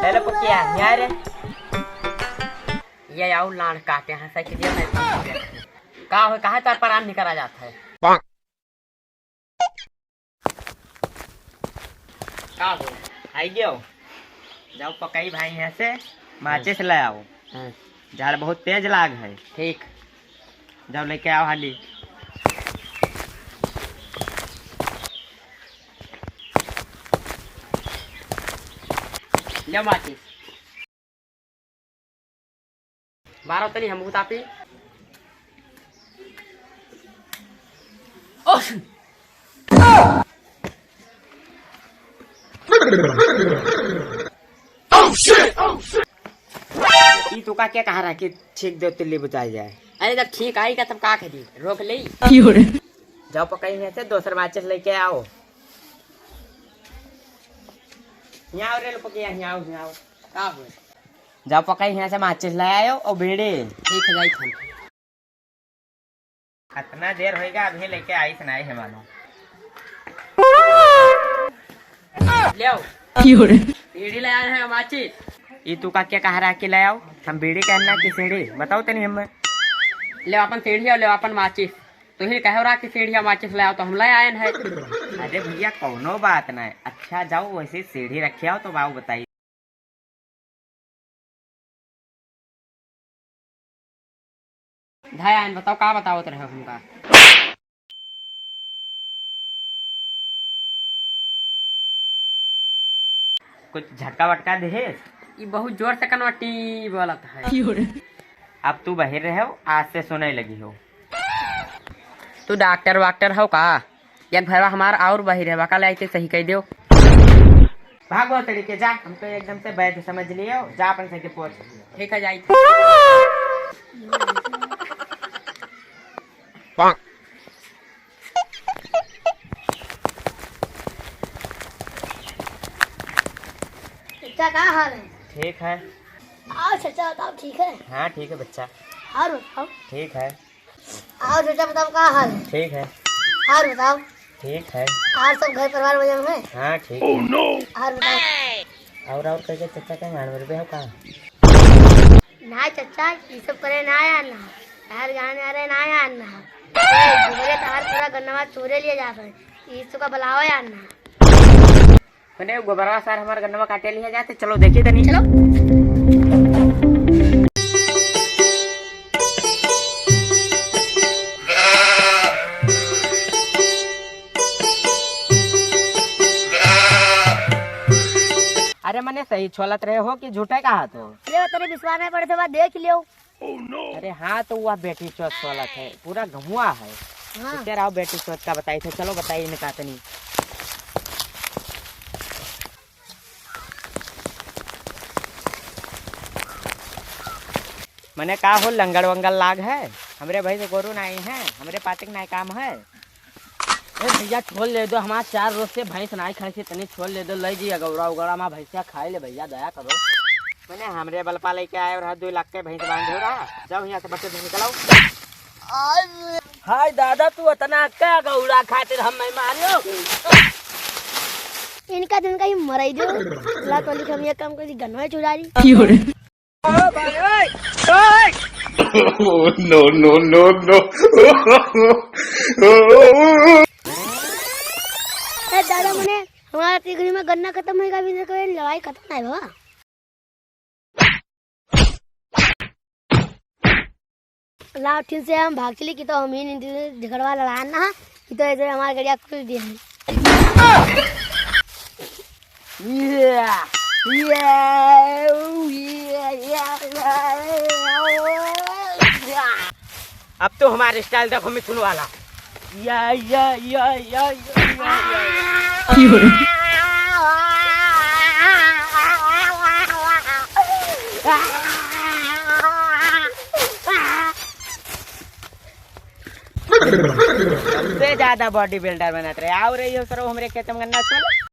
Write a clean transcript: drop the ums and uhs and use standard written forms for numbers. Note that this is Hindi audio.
हेलो पुकिया यार ये आओ लान काटे हैं सही दिया मैं का हो कहां तार परान निकला जाता है का हो आई गयो जाओ पकाई भाई यहाँ से माचिस ले आओ। झाड़ बहुत तेज लाग है। ठीक जाओ लेके आओ हाली। ले माचिस बारह तनी हम तापी तू का क्या कहा रहा कि ठीक दो तिल्ली बुझाई जाए। अरे जब ठीक आई का तब का करी रोक ले जाओ पकाई है से दोसर माचिस लेके आओ। यहाँ रे पकिया यहाँ का हो जाओ पकाई यहाँ से माचिस ले आयो और बीड़ी ठीक है जाई इतना देर होएगा अभी लेके आई सुनाई है मानो ले आओ बीड़ी ले आए हैं माचिस। ये तू का क्या कह रहा है कि ले आओ हम बीड़ी कहना कि सीढ़ी बताओ तनी हमें ले अपन सीढ़ी और ले अपन माचिस तू ही कह रहा कि सीढ़ी माचिस ले आओ तो हम ले आए हैं। अरे भैया कोनो बात नहीं अच्छा जाओ वैसे सीढ़ी रखे आओ तो बाबू बताइए धाय आन बताओ का बताओ रहे हमका कुछ झटका वटका दे ये बहुत जोर से कनवटी बोलत है। अब तू बाहर रहे हो आज से सुने लगी हो तू डॉक्टर वाक्टर हो का एक भरवा हमार और बाहर है वकाल आते सही कह दो भागो तरीके जा हमको एकदम से वैध समझ लियो जा अपन सही पहुंच ठीक है जाई चाचा का हाल है? ठीक है। आओ चाचा बताओ ठीक है? हाँ ठीक है बच्चा। और बताओ ठीक है। आओ चाचा बताओ का हाल है? ठीक है। और बताओ ठीक है। और सब घर परिवार वजह में? हाँ ठीक है। और बताओ और करके चाचा का मान रुपये हो का ना चाचा ये सब करे ना यार ना यार गाने आ रहे ना यार ना बोले तार पूरा गन्ना चोरे लिए जा रहे ये का बुलाओ यार ना मैंने गोबरा सर हमारे गन्ना काटे लिए जाते चलो देखिए तनी चलो अरे मैंने सही छोलत रहे हो कि झूठे कहा तो ये तेरे विश्वास में पड़े थे देख लियो। अरे हाँ तो वह बेटी चौथ छोलत है पूरा घमुआ है। हाँ। तो आओ बेटी चौथ का बताई थे चलो बताइए इन्हें तनी मैंने कहा हो लंगड़ वंगल लाग है हमरे भाई से गोरू नाई है हमरे पातिक नाई काम है। भैया छोड़ ले दो हमारे 4 रोज से भैंस नाई खाई से तनी छोड़ ले दो ले जी गौरा उगड़ा माँ भैंसिया खाए ले भैया दया करो मैंने हमरे बलपा लेके आए और 2 लाख के भैंस बांध हो रहा जाओ यहाँ से बच्चे निकलाओ। हाय दादा तू इतना क्या गौरा खातिर हम मारियो इनका दिन का ही मराई दो ला तो लिख हम ये काम कर गन्ना चुरारी no no no no दादा मने हमारा तिगरी में गन्ना खत्म होएगा भी लड़ाई खत्म है बाबा लाओ ठीक से हम भाग चली कि तो हम ही झगड़वा लड़ाना कि तो ऐसे हमारी गड़िया खुल दिया अब तो हमारे स्टाइल देखो मिथुन वाला या सबसे ज्यादा बॉडी बिल्डर बनाते रहे आओ रही हो सर हमरे खेत में गन्ना छोड़